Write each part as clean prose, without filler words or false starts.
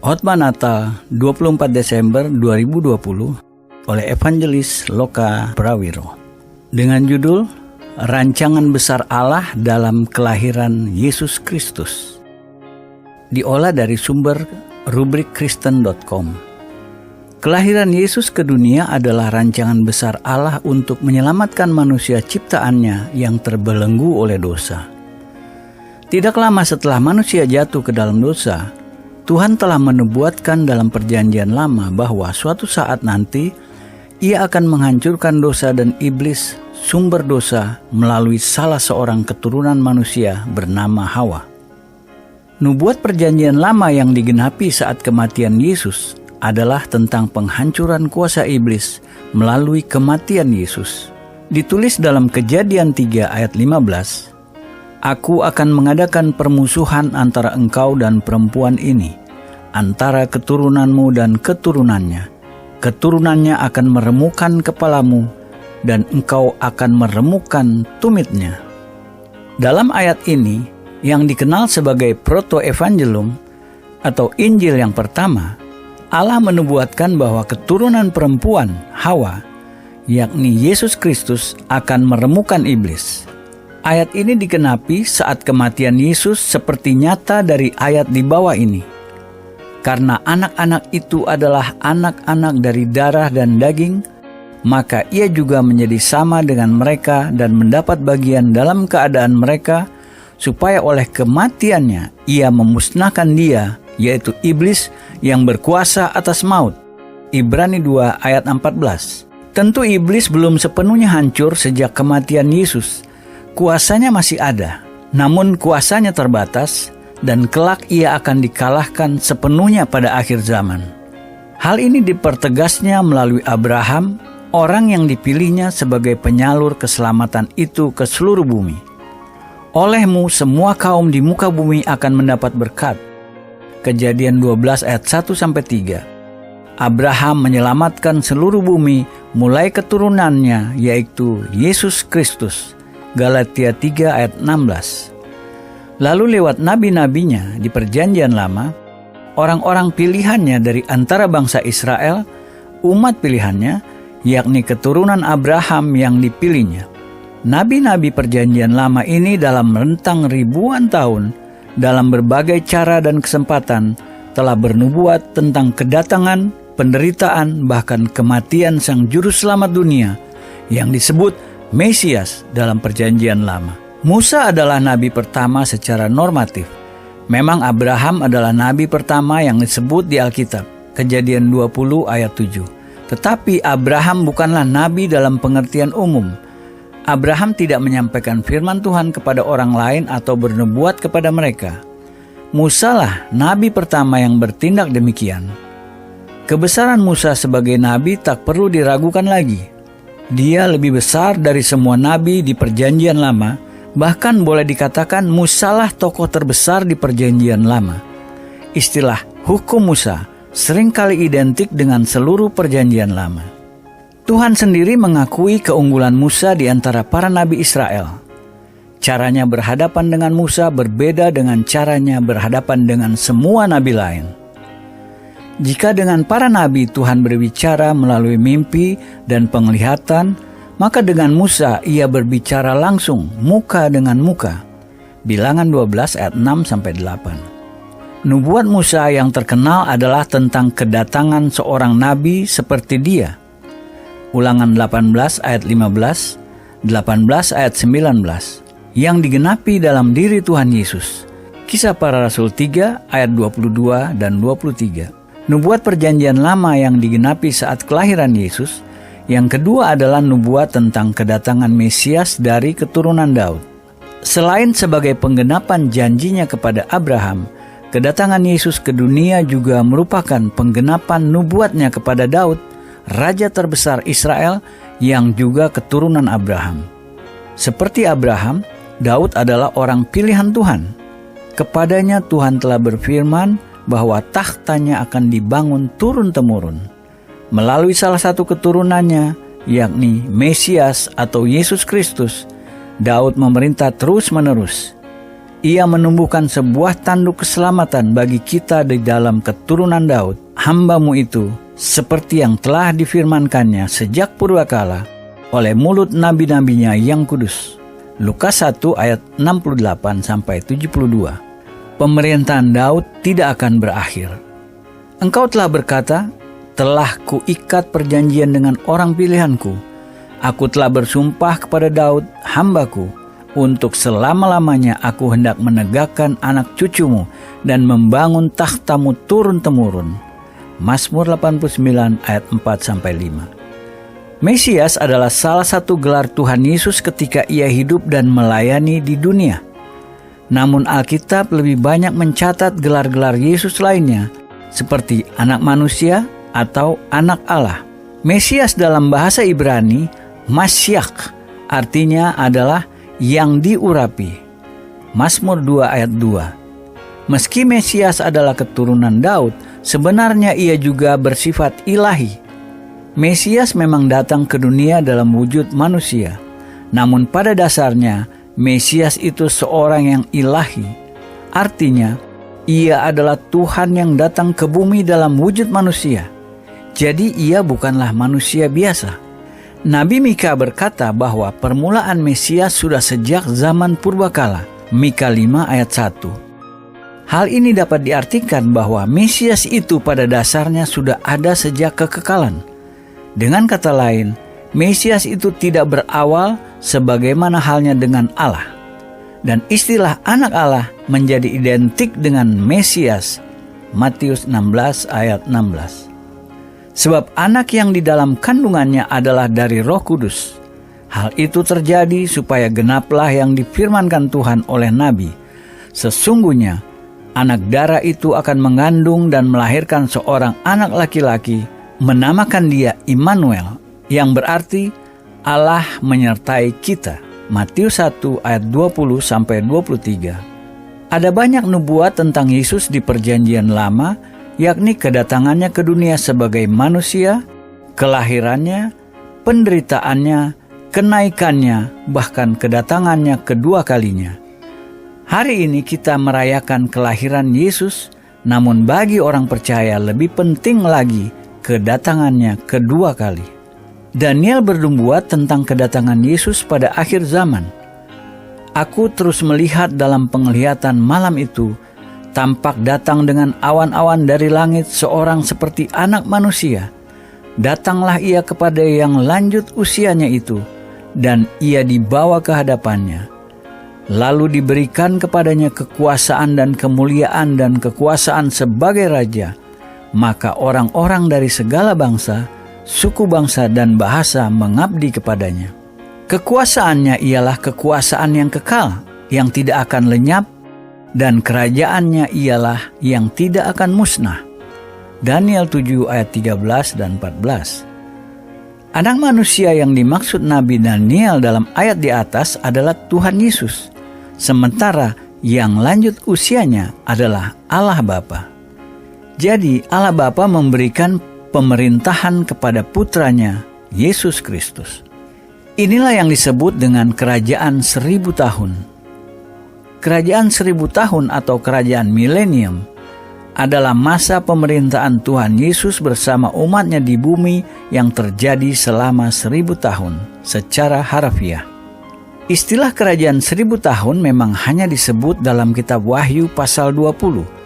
Khotbah Natal 24 Desember 2020 oleh Evangelis Loka Prawiro dengan judul Rancangan Besar Allah dalam Kelahiran Yesus Kristus. Diolah dari sumber rubrik Kristen.com. Kelahiran Yesus ke dunia adalah rancangan besar Allah untuk menyelamatkan manusia ciptaannya yang terbelenggu oleh dosa. Tidak lama setelah manusia jatuh ke dalam dosa, Tuhan telah menubuatkan dalam perjanjian lama bahwa suatu saat nanti Ia akan menghancurkan dosa dan iblis, sumber dosa, melalui salah seorang keturunan manusia bernama Hawa. Nubuat perjanjian lama yang digenapi saat kematian Yesus adalah tentang penghancuran kuasa iblis melalui kematian Yesus. Ditulis dalam Kejadian 3 ayat 15, Aku akan mengadakan permusuhan antara engkau dan perempuan ini, antara keturunanmu dan keturunannya. Keturunannya akan meremukkan kepalamu, dan engkau akan meremukkan tumitnya. Dalam ayat ini, yang dikenal sebagai Proto-Evangelium atau Injil yang pertama, Allah menubuatkan bahwa keturunan perempuan, Hawa, yakni Yesus Kristus, akan meremukkan iblis. Ayat ini digenapi saat kematian Yesus seperti nyata dari ayat di bawah ini. Karena anak-anak itu adalah anak-anak dari darah dan daging, maka Ia juga menjadi sama dengan mereka dan mendapat bagian dalam keadaan mereka, supaya oleh kematiannya Ia memusnahkan dia, yaitu iblis yang berkuasa atas maut. Ibrani 2 ayat 14. Tentu iblis belum sepenuhnya hancur sejak kematian Yesus. Kuasanya masih ada, namun kuasanya terbatas, dan kelak ia akan dikalahkan sepenuhnya pada akhir zaman. Hal ini dipertegasnya melalui Abraham, orang yang dipilihnya sebagai penyalur keselamatan itu ke seluruh bumi. Olehmu semua kaum di muka bumi akan mendapat berkat. Kejadian 12 ayat 1-3. Abraham menyelamatkan seluruh bumi mulai keturunannya, yaitu Yesus Kristus. Galatia 3 ayat 16. Lalu lewat nabi-nabinya di perjanjian lama, orang-orang pilihannya dari antara bangsa Israel, umat pilihannya, yakni keturunan Abraham yang dipilihnya. Nabi-nabi perjanjian lama ini dalam rentang ribuan tahun, dalam berbagai cara dan kesempatan, telah bernubuat tentang kedatangan, penderitaan, bahkan kematian Sang Juru Selamat dunia, yang disebut Mesias dalam perjanjian lama. Musa adalah nabi pertama secara normatif. Memang Abraham adalah nabi pertama yang disebut di Alkitab, Kejadian 20 ayat 7. Tetapi Abraham bukanlah nabi dalam pengertian umum. Abraham tidak menyampaikan firman Tuhan kepada orang lain atau bernubuat kepada mereka. Musa lah nabi pertama yang bertindak demikian. Kebesaran Musa sebagai nabi tak perlu diragukan lagi. Dia lebih besar dari semua nabi di perjanjian lama, bahkan boleh dikatakan Musalah tokoh terbesar di perjanjian lama. Istilah hukum Musa seringkali identik dengan seluruh perjanjian lama. Tuhan sendiri mengakui keunggulan Musa di antara para nabi Israel. Caranya berhadapan dengan Musa berbeda dengan caranya berhadapan dengan semua nabi lain. Jika dengan para nabi Tuhan berbicara melalui mimpi dan penglihatan, maka dengan Musa Ia berbicara langsung, muka dengan muka. Bilangan 12 ayat 6-8. Nubuat Musa yang terkenal adalah tentang kedatangan seorang nabi seperti dia. Ulangan 18 ayat 15, 18 ayat 19, yang digenapi dalam diri Tuhan Yesus. Kisah Para Rasul 3 ayat 22 dan 23. Nubuat perjanjian lama yang digenapi saat kelahiran Yesus. Yang kedua adalah nubuat tentang kedatangan Mesias dari keturunan Daud. Selain sebagai penggenapan janjinya kepada Abraham, kedatangan Yesus ke dunia juga merupakan penggenapan nubuatnya kepada Daud, raja terbesar Israel yang juga keturunan Abraham. Seperti Abraham, Daud adalah orang pilihan Tuhan. Kepadanya Tuhan telah berfirman bahwa tahtanya akan dibangun turun-temurun. Melalui salah satu keturunannya, yakni Mesias atau Yesus Kristus, Daud memerintah terus-menerus. Ia menumbuhkan sebuah tanduk keselamatan bagi kita di dalam keturunan Daud, hamba-Mu itu, seperti yang telah difirmankannya sejak purbakala oleh mulut nabi-nabinya yang kudus. Lukas 1 ayat 68-72. Pemerintahan Daud tidak akan berakhir. Engkau telah berkata, telah kuikat perjanjian dengan orang pilihanku. Aku telah bersumpah kepada Daud, hambaku, untuk selama-lamanya aku hendak menegakkan anak cucumu dan membangun takhtamu turun-temurun. Mazmur 89 ayat 4-5. Mesias adalah salah satu gelar Tuhan Yesus ketika ia hidup dan melayani di dunia. Namun Alkitab lebih banyak mencatat gelar-gelar Yesus lainnya, seperti anak manusia atau anak Allah. Mesias dalam bahasa Ibrani, Masyiach, artinya adalah yang diurapi. Mazmur 2 ayat 2. Meski Mesias adalah keturunan Daud, sebenarnya ia juga bersifat ilahi. Mesias memang datang ke dunia dalam wujud manusia, namun pada dasarnya Mesias itu seorang yang ilahi. Artinya, ia adalah Tuhan yang datang ke bumi dalam wujud manusia. Jadi ia bukanlah manusia biasa. Nabi Mika berkata bahwa permulaan Mesias sudah sejak zaman purbakala. Mika 5 ayat 1. Hal ini dapat diartikan bahwa Mesias itu pada dasarnya sudah ada sejak kekekalan. Dengan kata lain, Mesias itu tidak berawal sebagaimana halnya dengan Allah. Dan istilah anak Allah menjadi identik dengan Mesias. Matius 16 ayat 16. Sebab anak yang di dalam kandungannya adalah dari Roh Kudus. Hal itu terjadi supaya genaplah yang difirmankan Tuhan oleh Nabi. Sesungguhnya, anak darah itu akan mengandung dan melahirkan seorang anak laki-laki, menamakan dia Immanuel, yang berarti Allah menyertai kita. Matius 1 ayat 20-23. Ada banyak nubuat tentang Yesus di Perjanjian Lama, yakni kedatangannya ke dunia sebagai manusia, kelahirannya, penderitaannya, kenaikannya, bahkan kedatangannya kedua kalinya. Hari ini kita merayakan kelahiran Yesus, namun bagi orang percaya lebih penting lagi kedatangannya kedua kali. Daniel bernubuat tentang kedatangan Yesus pada akhir zaman. Aku terus melihat dalam penglihatan malam itu, tampak datang dengan awan-awan dari langit seorang seperti anak manusia. Datanglah ia kepada yang lanjut usianya itu, dan ia dibawa ke hadapannya. Lalu diberikan kepadanya kekuasaan dan kemuliaan dan kekuasaan sebagai raja. Maka orang-orang dari segala bangsa, suku bangsa dan bahasa mengabdi kepadanya. Kekuasaannya ialah kekuasaan yang kekal, yang tidak akan lenyap, dan kerajaannya ialah yang tidak akan musnah. Daniel 7 ayat 13 dan 14. Anak manusia yang dimaksud Nabi Daniel dalam ayat di atas adalah Tuhan Yesus, sementara yang lanjut usianya adalah Allah Bapa. Jadi Allah Bapa memberikan pemerintahan kepada putranya, Yesus Kristus. Inilah yang disebut dengan kerajaan 1000 tahun. Kerajaan 1000 tahun atau kerajaan milenium adalah masa pemerintahan Tuhan Yesus bersama umatnya di bumi yang terjadi selama 1000 tahun secara harfiah. Istilah kerajaan 1000 tahun memang hanya disebut dalam kitab Wahyu pasal 20.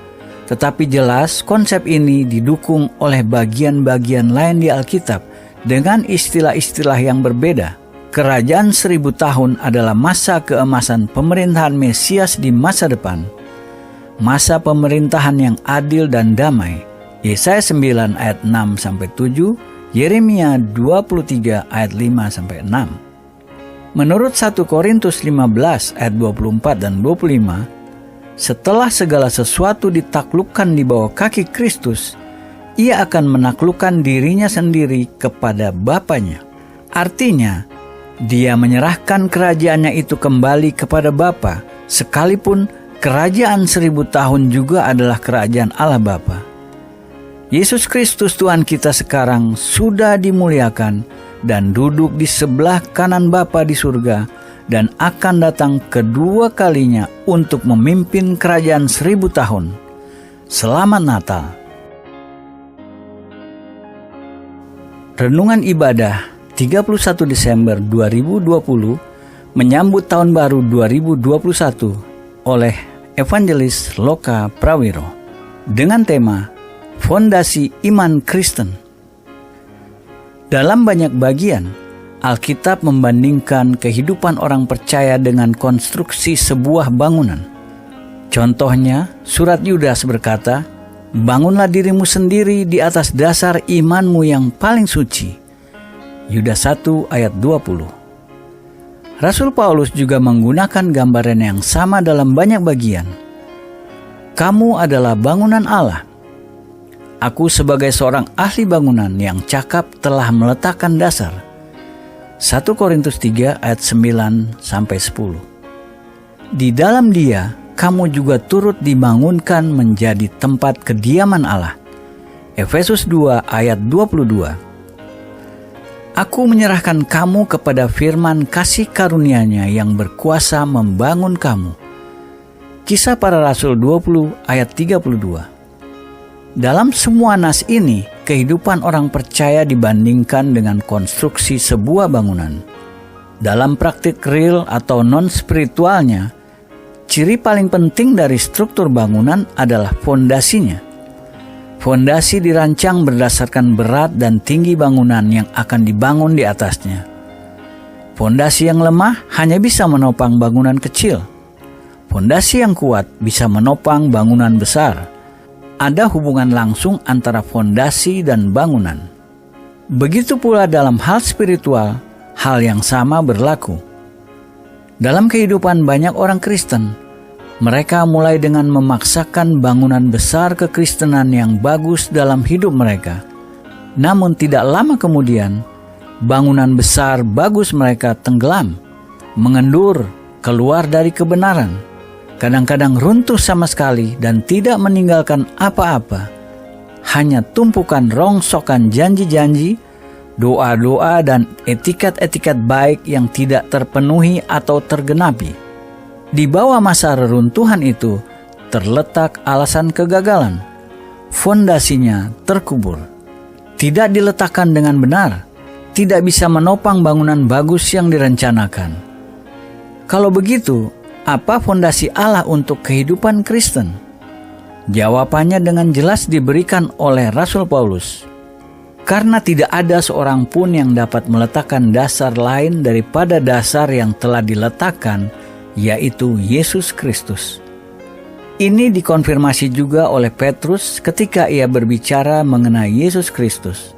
Tetapi jelas konsep ini didukung oleh bagian-bagian lain di Alkitab dengan istilah-istilah yang berbeda. Kerajaan 1000 tahun adalah masa keemasan pemerintahan Mesias di masa depan. Masa pemerintahan yang adil dan damai. Yesaya 9 ayat 6-7, Yeremia 23 ayat 5-6. Menurut 1 Korintus 15 ayat 24 dan 25, setelah segala sesuatu ditaklukkan di bawah kaki Kristus, ia akan menaklukkan dirinya sendiri kepada Bapanya. Artinya, dia menyerahkan kerajaannya itu kembali kepada Bapa, sekalipun kerajaan 1000 tahun juga adalah kerajaan Allah Bapa. Yesus Kristus Tuhan kita sekarang sudah dimuliakan dan duduk di sebelah kanan Bapa di surga dan akan datang kedua kalinya untuk memimpin kerajaan 1000 tahun. Selamat Natal. Renungan ibadah 31 Desember 2020 menyambut tahun baru 2021 oleh Evangelis Loka Prawiro dengan tema Fondasi Iman Kristen. Dalam banyak bagian, Alkitab membandingkan kehidupan orang percaya dengan konstruksi sebuah bangunan. Contohnya, surat Yudas berkata, "Bangunlah dirimu sendiri di atas dasar imanmu yang paling suci." Yudas 1 ayat 20. Rasul Paulus juga menggunakan gambaran yang sama dalam banyak bagian. Kamu adalah bangunan Allah. Aku sebagai seorang ahli bangunan yang cakap telah meletakkan dasar. 1 Korintus 3 ayat 9-10. Di dalam Dia, kamu juga turut dibangunkan menjadi tempat kediaman Allah. Efesus 2 ayat 22. Aku menyerahkan kamu kepada firman kasih karunia-Nya yang berkuasa membangun kamu. Kisah Para Rasul 20 ayat 32. Dalam semua nas ini, kehidupan orang percaya dibandingkan dengan konstruksi sebuah bangunan. Dalam praktik real atau non-spiritualnya, ciri paling penting dari struktur bangunan adalah fondasinya. Fondasi dirancang berdasarkan berat dan tinggi bangunan yang akan dibangun di atasnya. Fondasi yang lemah hanya bisa menopang bangunan kecil. Fondasi yang kuat bisa menopang bangunan besar. Ada hubungan langsung antara fondasi dan bangunan. Begitu pula dalam hal spiritual, hal yang sama berlaku. Dalam kehidupan banyak orang Kristen, mereka mulai dengan memaksakan bangunan besar kekristenan yang bagus dalam hidup mereka. Namun tidak lama kemudian, bangunan besar bagus mereka tenggelam, mengendur, keluar dari kebenaran. Kadang-kadang runtuh sama sekali dan tidak meninggalkan apa-apa. Hanya tumpukan rongsokan janji-janji, doa-doa dan etikat-etikat baik yang tidak terpenuhi atau tergenapi. Di bawah masa reruntuhan itu terletak alasan kegagalan. Fondasinya terkubur. Tidak diletakkan dengan benar. Tidak bisa menopang bangunan bagus yang direncanakan. Kalau begitu, apa fondasi Allah untuk kehidupan Kristen? Jawabannya dengan jelas diberikan oleh Rasul Paulus. Karena tidak ada seorang pun yang dapat meletakkan dasar lain daripada dasar yang telah diletakkan, yaitu Yesus Kristus. Ini dikonfirmasi juga oleh Petrus ketika ia berbicara mengenai Yesus Kristus.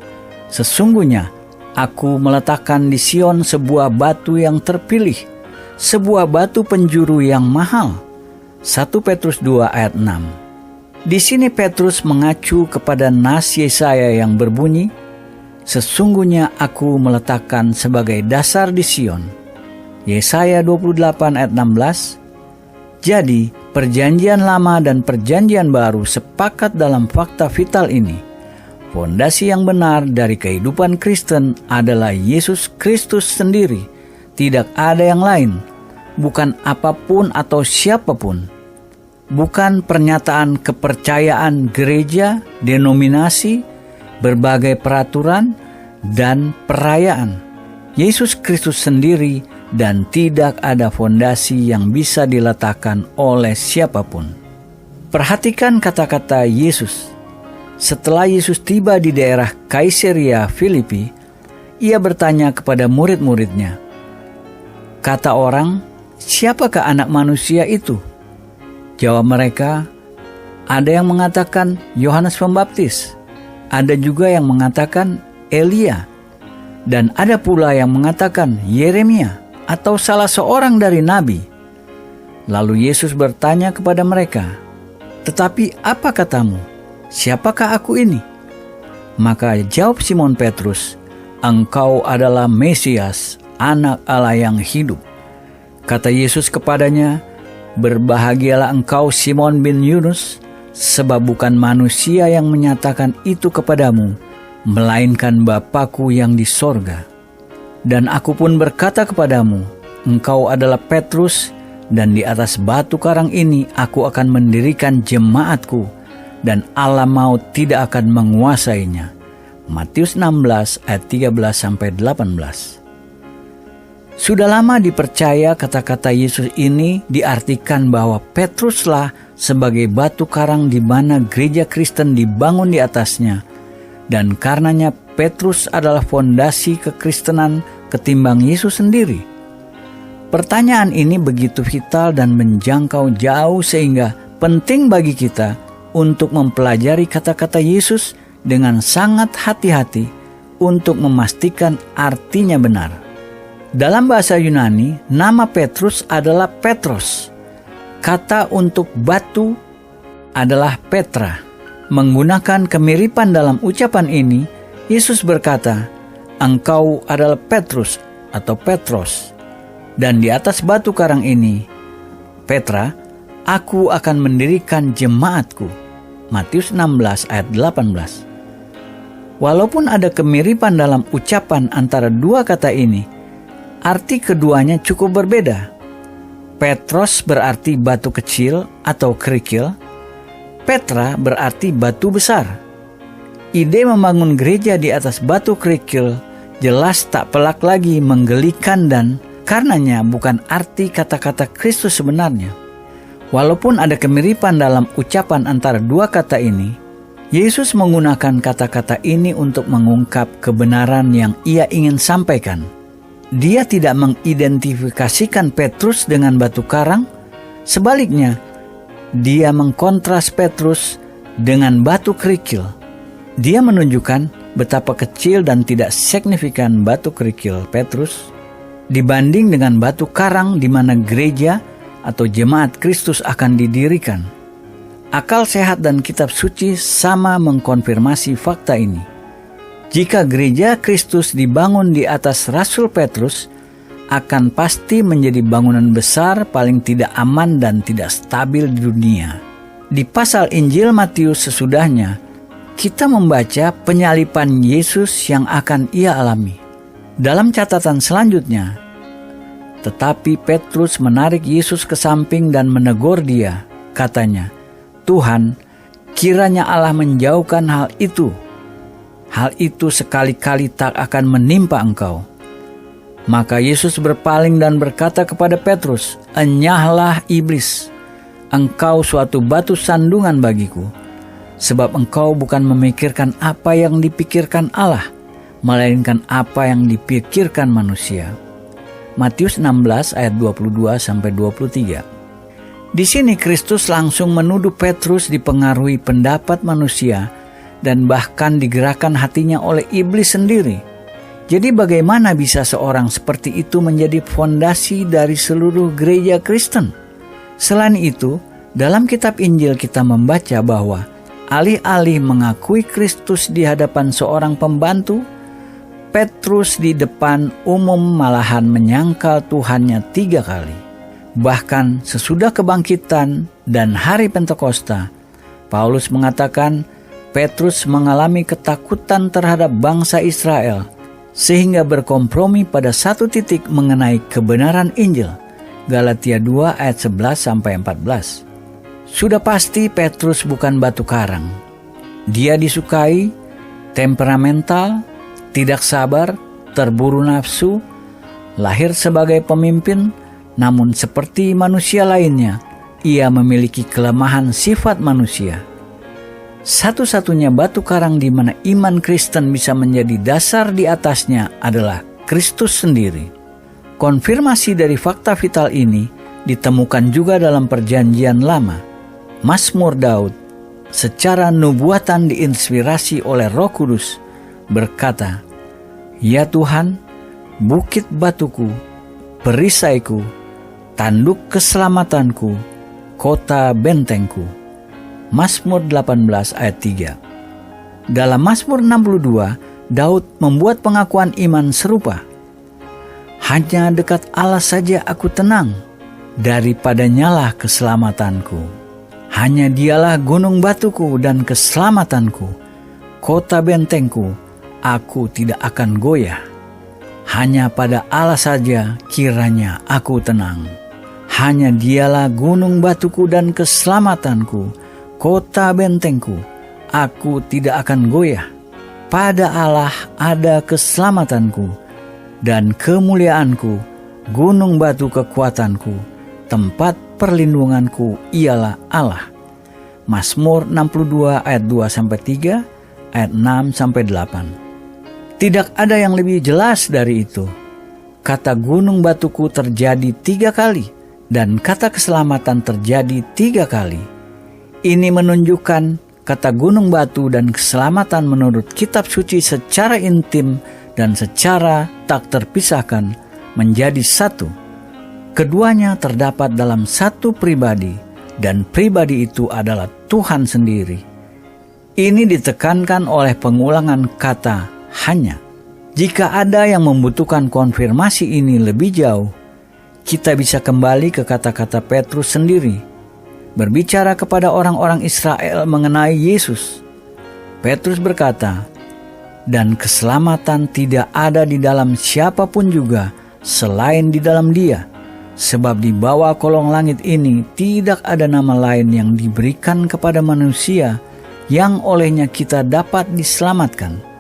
Sesungguhnya, aku meletakkan di Sion sebuah batu yang terpilih, sebuah batu penjuru yang mahal. 1 Petrus 2 ayat 6. Di sini Petrus mengacu kepada nas Yesaya yang berbunyi, "Sesungguhnya aku meletakkan sebagai dasar di Sion." Yesaya 28 ayat 16. Jadi, perjanjian lama dan perjanjian baru sepakat dalam fakta vital ini. Fondasi yang benar dari kehidupan Kristen adalah Yesus Kristus sendiri. Tidak ada yang lain, bukan apapun atau siapapun. Bukan pernyataan kepercayaan gereja, denominasi, berbagai peraturan, dan perayaan. Yesus Kristus sendiri dan tidak ada fondasi yang bisa diletakkan oleh siapapun. Perhatikan kata-kata Yesus. Setelah Yesus tiba di daerah Kaisarea Filipi, ia bertanya kepada murid-muridnya, "Kata orang, siapakah anak manusia itu?" Jawab mereka, "Ada yang mengatakan Yohanes Pembaptis, ada juga yang mengatakan Elia, dan ada pula yang mengatakan Yeremia atau salah seorang dari nabi." Lalu Yesus bertanya kepada mereka, "Tetapi apa katamu? Siapakah aku ini?" Maka jawab Simon Petrus, "Engkau adalah Mesias, Anak Allah yang hidup." Kata Yesus kepadanya, "Berbahagialah engkau Simon bin Yunus, sebab bukan manusia yang menyatakan itu kepadamu, melainkan Bapa-Ku yang di sorga. Dan aku pun berkata kepadamu, engkau adalah Petrus, dan di atas batu karang ini aku akan mendirikan jemaatku, dan alam maut tidak akan menguasainya. Matius 16 ayat 13-18. Sudah lama dipercaya kata-kata Yesus ini diartikan bahwa Petruslah sebagai batu karang di mana gereja Kristen dibangun di atasnya, dan karenanya Petrus adalah fondasi kekristenan ketimbang Yesus sendiri. Pertanyaan ini begitu vital dan menjangkau jauh sehingga penting bagi kita untuk mempelajari kata-kata Yesus dengan sangat hati-hati untuk memastikan artinya benar. Dalam bahasa Yunani, nama Petrus adalah Petros. Kata untuk batu adalah Petra. Menggunakan kemiripan dalam ucapan ini, Yesus berkata, "Engkau adalah Petrus" atau Petros. Dan di atas batu karang ini, Petra, aku akan mendirikan jemaatku. Matius 16 ayat 18. Walaupun ada kemiripan dalam ucapan antara dua kata ini, arti keduanya cukup berbeda. Petros berarti batu kecil atau kerikil. Petra berarti batu besar. Ide membangun gereja di atas batu kerikil jelas tak pelak lagi menggelikan, dan karenanya bukan arti kata-kata Kristus sebenarnya. Walaupun ada kemiripan dalam ucapan antara dua kata ini, Yesus menggunakan kata-kata ini untuk mengungkap kebenaran yang ia ingin sampaikan. Dia tidak mengidentifikasikan Petrus dengan batu karang. Sebaliknya, dia mengkontras Petrus dengan batu kerikil. Dia menunjukkan betapa kecil dan tidak signifikan batu kerikil Petrus dibanding dengan batu karang di mana gereja atau jemaat Kristus akan didirikan. Akal sehat dan kitab suci sama mengkonfirmasi fakta ini. Jika gereja Kristus dibangun di atas Rasul Petrus, akan pasti menjadi bangunan besar paling tidak aman dan tidak stabil di dunia. Di pasal Injil Matius sesudahnya, kita membaca penyalipan Yesus yang akan ia alami. Dalam catatan selanjutnya, tetapi Petrus menarik Yesus ke samping dan menegur dia. Katanya, "Tuhan, kiranya Allah menjauhkan hal itu. Hal itu sekali-kali tak akan menimpa engkau." Maka Yesus berpaling dan berkata kepada Petrus, "Enyahlah iblis, engkau suatu batu sandungan bagiku, sebab engkau bukan memikirkan apa yang dipikirkan Allah, melainkan apa yang dipikirkan manusia." Matius 16 ayat 22-23. Di sini Kristus langsung menuduh Petrus dipengaruhi pendapat manusia dan bahkan digerakkan hatinya oleh iblis sendiri. Jadi bagaimana bisa seorang seperti itu menjadi fondasi dari seluruh gereja Kristen? Selain itu, dalam kitab Injil kita membaca bahwa alih-alih mengakui Kristus di hadapan seorang pembantu, Petrus di depan umum malahan menyangkal Tuhannya 3 kali. Bahkan sesudah kebangkitan dan hari Pentakosta, Paulus mengatakan Petrus mengalami ketakutan terhadap bangsa Israel, sehingga berkompromi pada satu titik mengenai kebenaran Injil. Galatia 2 ayat 11-14. Sudah pasti Petrus bukan batu karang. Dia disukai, temperamental, tidak sabar, terburu nafsu, lahir sebagai pemimpin, namun seperti manusia lainnya, ia memiliki kelemahan sifat manusia. Satu-satunya batu karang di mana iman Kristen bisa menjadi dasar di atasnya adalah Kristus sendiri. Konfirmasi dari fakta vital ini ditemukan juga dalam Perjanjian Lama. Mazmur Daud, secara nubuatan diinspirasi oleh Roh Kudus, berkata, "Ya Tuhan, bukit batuku, perisaiku, tanduk keselamatanku, kota bentengku." Mazmur 18 ayat 3. Dalam Mazmur 62, Daud membuat pengakuan iman serupa. "Hanya dekat Allah saja aku tenang, daripadanyalah keselamatanku. Hanya dialah gunung batuku dan keselamatanku, kota bentengku, aku tidak akan goyah." Hanya pada Allah saja kiranya aku tenang. Hanya Dialah gunung batuku dan keselamatanku, kota bentengku. Aku tidak akan goyah. Pada Allah ada keselamatanku dan kemuliaanku, gunung batu kekuatanku, tempat perlindunganku ialah Allah. Mazmur 62 ayat 2-3, ayat 6-8. Tidak ada yang lebih jelas dari itu. Kata gunung batuku terjadi 3 kali dan kata keselamatan terjadi 3 kali. Ini menunjukkan kata gunung batu dan keselamatan menurut kitab suci secara intim dan secara tak terpisahkan menjadi satu. Keduanya terdapat dalam satu pribadi, dan pribadi itu adalah Tuhan sendiri. Ini ditekankan oleh pengulangan kata hanya. Jika ada yang membutuhkan konfirmasi ini lebih jauh, kita bisa kembali ke kata-kata Petrus sendiri, berbicara kepada orang-orang Israel mengenai Yesus. Petrus berkata, "Dan keselamatan tidak ada di dalam siapapun juga selain di dalam Dia. Sebab di bawah kolong langit ini tidak ada nama lain yang diberikan kepada manusia yang olehnya kita dapat diselamatkan."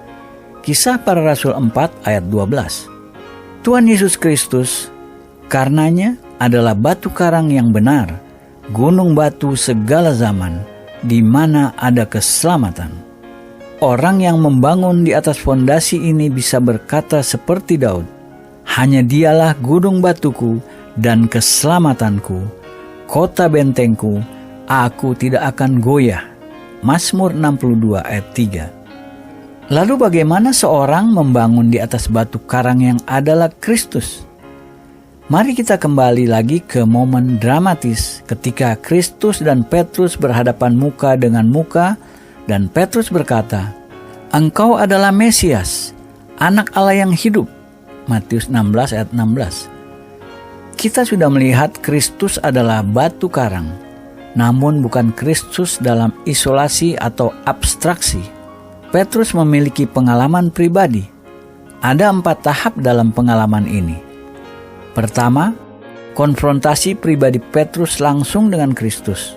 Kisah Para Rasul 4 ayat 12. Tuhan Yesus Kristus karenanya adalah batu karang yang benar, gunung batu segala zaman, di mana ada keselamatan. Orang yang membangun di atas fondasi ini bisa berkata seperti Daud, "Hanya Dialah gunung batuku dan keselamatanku, kota bentengku, aku tidak akan goyah." Mazmur 62 ayat 3. Lalu bagaimana seorang membangun di atas batu karang yang adalah Kristus? Mari kita kembali lagi ke momen dramatis ketika Kristus dan Petrus berhadapan muka dengan muka, dan Petrus berkata, "Engkau adalah Mesias, anak Allah yang hidup." Matius 16 ayat 16. Kita sudah melihat Kristus adalah batu karang, namun bukan Kristus dalam isolasi atau abstraksi. Petrus memiliki pengalaman pribadi. Ada 4 tahap dalam pengalaman ini. Pertama, konfrontasi pribadi Petrus langsung dengan Kristus.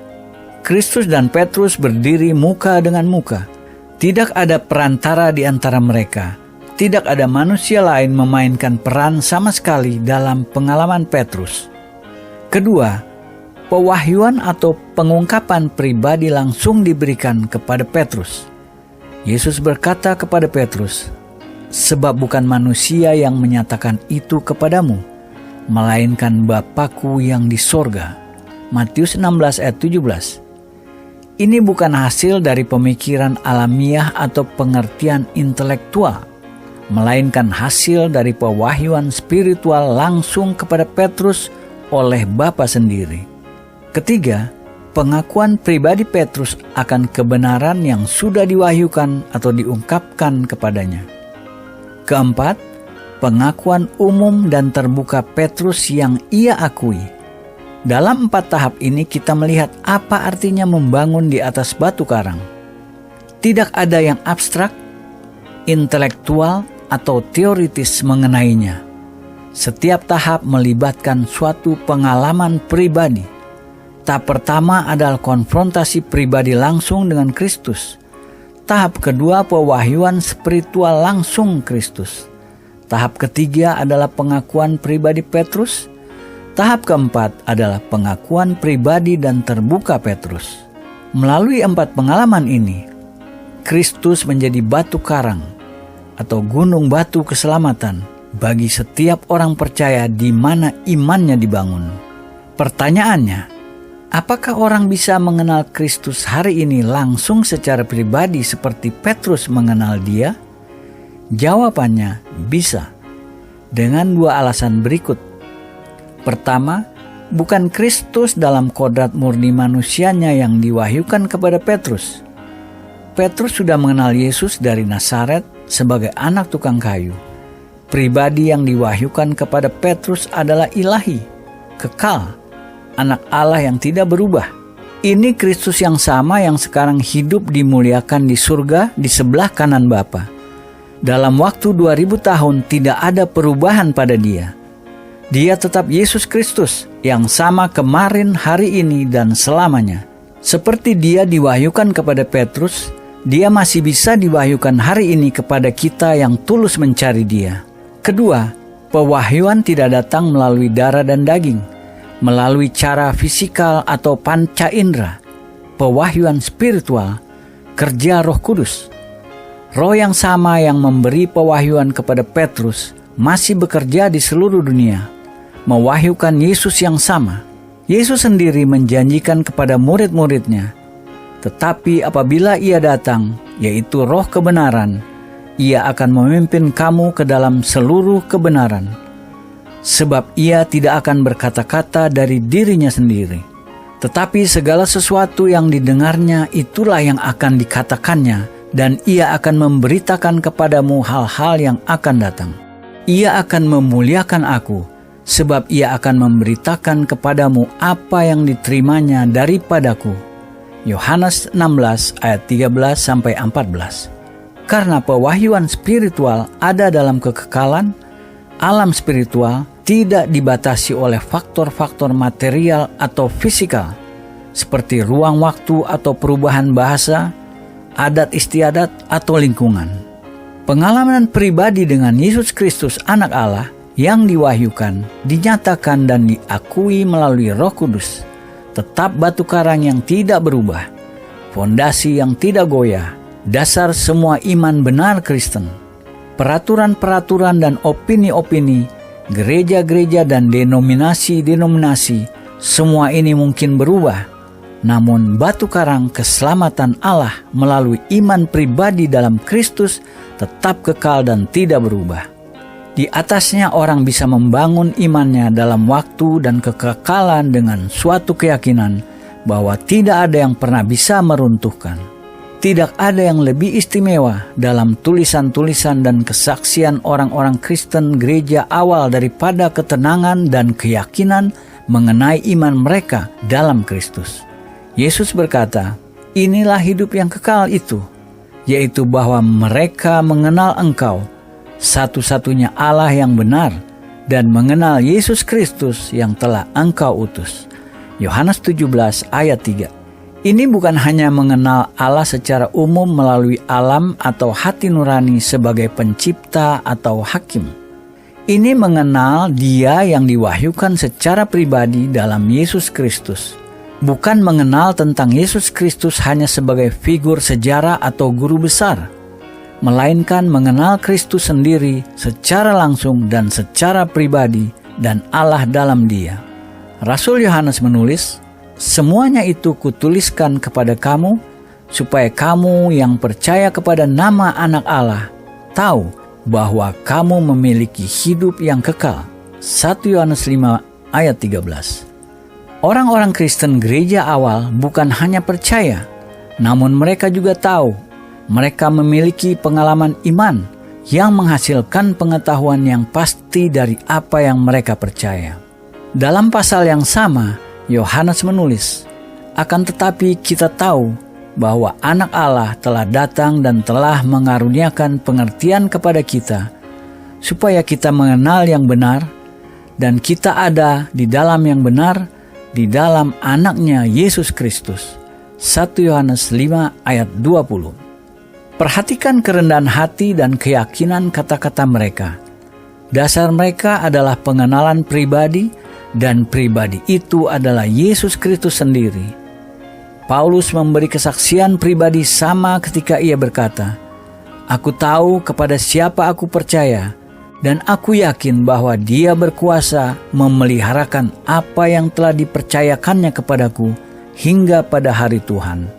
Kristus dan Petrus berdiri muka dengan muka. Tidak ada perantara di antara mereka. Tidak ada manusia lain memainkan peran sama sekali dalam pengalaman Petrus. Kedua, pewahyuan atau pengungkapan pribadi langsung diberikan kepada Petrus. Yesus berkata kepada Petrus, "Sebab bukan manusia yang menyatakan itu kepadamu, melainkan Bapa-Ku yang di sorga." Matius 16 ayat 17. Ini bukan hasil dari pemikiran alamiah atau pengertian intelektual, melainkan hasil dari pewahyuan spiritual langsung kepada Petrus oleh Bapa sendiri. Ketiga, pengakuan pribadi Petrus akan kebenaran yang sudah diwahyukan atau diungkapkan kepadanya. Keempat, pengakuan umum dan terbuka Petrus yang ia akui. Dalam 4 tahap ini kita melihat apa artinya membangun di atas batu karang. Tidak ada yang abstrak, intelektual, atau teoritis mengenainya. Setiap tahap melibatkan suatu pengalaman pribadi. Tahap pertama adalah konfrontasi pribadi langsung dengan Kristus. Tahap kedua, pewahyuan spiritual langsung Kristus. Tahap ketiga adalah pengakuan pribadi Petrus. Tahap keempat adalah pengakuan pribadi dan terbuka Petrus. Melalui 4 pengalaman ini, Kristus menjadi batu karang atau gunung batu keselamatan bagi setiap orang percaya di mana imannya dibangun. Pertanyaannya, apakah orang bisa mengenal Kristus hari ini langsung secara pribadi seperti Petrus mengenal Dia? Jawabannya bisa, dengan 2 alasan berikut. Pertama, bukan Kristus dalam kodrat murni manusianya yang diwahyukan kepada Petrus. Petrus sudah mengenal Yesus dari Nazaret sebagai anak tukang kayu. Pribadi yang diwahyukan kepada Petrus adalah ilahi, kekal, anak Allah yang tidak berubah. Ini Kristus yang sama yang sekarang hidup dimuliakan di surga di sebelah kanan Bapa. Dalam waktu 2000 tahun tidak ada perubahan pada dia. Dia tetap Yesus Kristus yang sama kemarin, hari ini, dan selamanya. Seperti dia diwahyukan kepada Petrus, dia masih bisa diwahyukan hari ini kepada kita yang tulus mencari dia. Kedua, pewahyuan tidak datang melalui darah dan daging, melalui cara fisikal atau panca indera. Pewahyuan spiritual, kerja Roh Kudus. Roh yang sama yang memberi pewahyuan kepada Petrus masih bekerja di seluruh dunia, mewahyukan Yesus yang sama. Yesus sendiri menjanjikan kepada murid-muridnya, tetapi apabila ia datang, yaitu Roh kebenaran, ia akan memimpin kamu ke dalam seluruh kebenaran. Sebab ia tidak akan berkata-kata dari dirinya sendiri, tetapi segala sesuatu yang didengarnya itulah yang akan dikatakannya, dan ia akan memberitakan kepadamu hal-hal yang akan datang. Ia akan memuliakan aku, sebab ia akan memberitakan kepadamu apa yang diterimanya daripadaku. Yohanes 16 ayat 13-14. Karena pewahyuan spiritual ada dalam kekekalan, alam spiritual tidak dibatasi oleh faktor-faktor material atau fisikal, seperti ruang waktu atau perubahan bahasa, adat istiadat, atau lingkungan. Pengalaman pribadi dengan Yesus Kristus Anak Allah yang diwahyukan, dinyatakan dan diakui melalui Roh Kudus, tetap batu karang yang tidak berubah, fondasi yang tidak goyah, dasar semua iman benar Kristen. Peraturan-peraturan dan opini-opini, gereja-gereja dan denominasi-denominasi, semua ini mungkin berubah. Namun batu karang keselamatan Allah melalui iman pribadi dalam Kristus tetap kekal dan tidak berubah. Di atasnya orang bisa membangun imannya dalam waktu dan kekekalan dengan suatu keyakinan bahwa tidak ada yang pernah bisa meruntuhkan. Tidak ada yang lebih istimewa dalam tulisan-tulisan dan kesaksian orang-orang Kristen gereja awal daripada ketenangan dan keyakinan mengenai iman mereka dalam Kristus. Yesus berkata, inilah hidup yang kekal itu, yaitu bahwa mereka mengenal Engkau, satu-satunya Allah yang benar, dan mengenal Yesus Kristus yang telah Engkau utus. Yohanes 17 ayat 3. Ini bukan hanya mengenal Allah secara umum melalui alam atau hati nurani sebagai pencipta atau hakim. Ini mengenal Dia yang diwahyukan secara pribadi dalam Yesus Kristus. Bukan mengenal tentang Yesus Kristus hanya sebagai figur sejarah atau guru besar, melainkan mengenal Kristus sendiri secara langsung dan secara pribadi dan Allah dalam Dia. Rasul Yohanes menulis, semuanya itu kutuliskan kepada kamu, supaya kamu yang percaya kepada nama Anak Allah tahu bahwa kamu memiliki hidup yang kekal. 1 Yohanes 5 ayat 13. Orang-orang Kristen gereja awal bukan hanya percaya, namun mereka juga tahu. Mereka memiliki pengalaman iman yang menghasilkan pengetahuan yang pasti dari apa yang mereka percaya. Dalam pasal yang sama, Yohanes menulis, akan tetapi kita tahu bahwa Anak Allah telah datang dan telah mengaruniakan pengertian kepada kita, supaya kita mengenal yang benar, dan kita ada di dalam yang benar, di dalam Anaknya Yesus Kristus. 1 Yohanes 5 ayat 20. Perhatikan kerendahan hati dan keyakinan kata-kata mereka. Dasar mereka adalah pengenalan pribadi, dan pribadi itu adalah Yesus Kristus sendiri. Paulus memberi kesaksian pribadi sama ketika ia berkata, aku tahu kepada siapa aku percaya, dan aku yakin bahwa Dia berkuasa memeliharakan apa yang telah dipercayakannya kepadaku hingga pada hari Tuhan.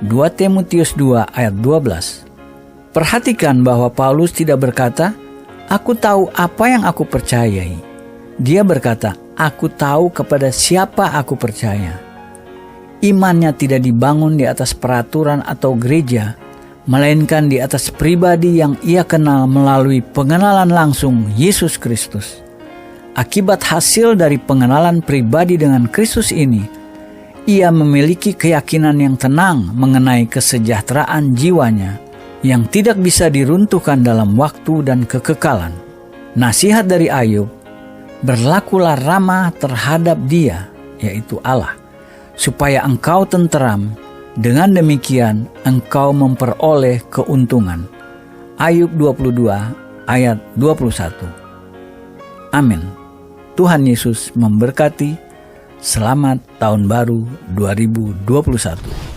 2 Timotius 2 ayat 12. Perhatikan bahwa Paulus tidak berkata, aku tahu apa yang aku percayai. Dia berkata, aku tahu kepada siapa aku percaya. Imannya tidak dibangun di atas peraturan atau gereja, melainkan di atas pribadi yang ia kenal melalui pengenalan langsung Yesus Kristus. Akibat hasil dari pengenalan pribadi dengan Kristus ini, ia memiliki keyakinan yang tenang mengenai kesejahteraan jiwanya. yang tidak bisa diruntuhkan dalam waktu dan kekekalan. Nasihat dari Ayub, berlakulah ramah terhadap Dia, yaitu Allah, supaya engkau tenteram, dengan demikian engkau memperoleh keuntungan. Ayub 22 ayat 21. Amin. Tuhan Yesus memberkati. Selamat Tahun Baru 2021.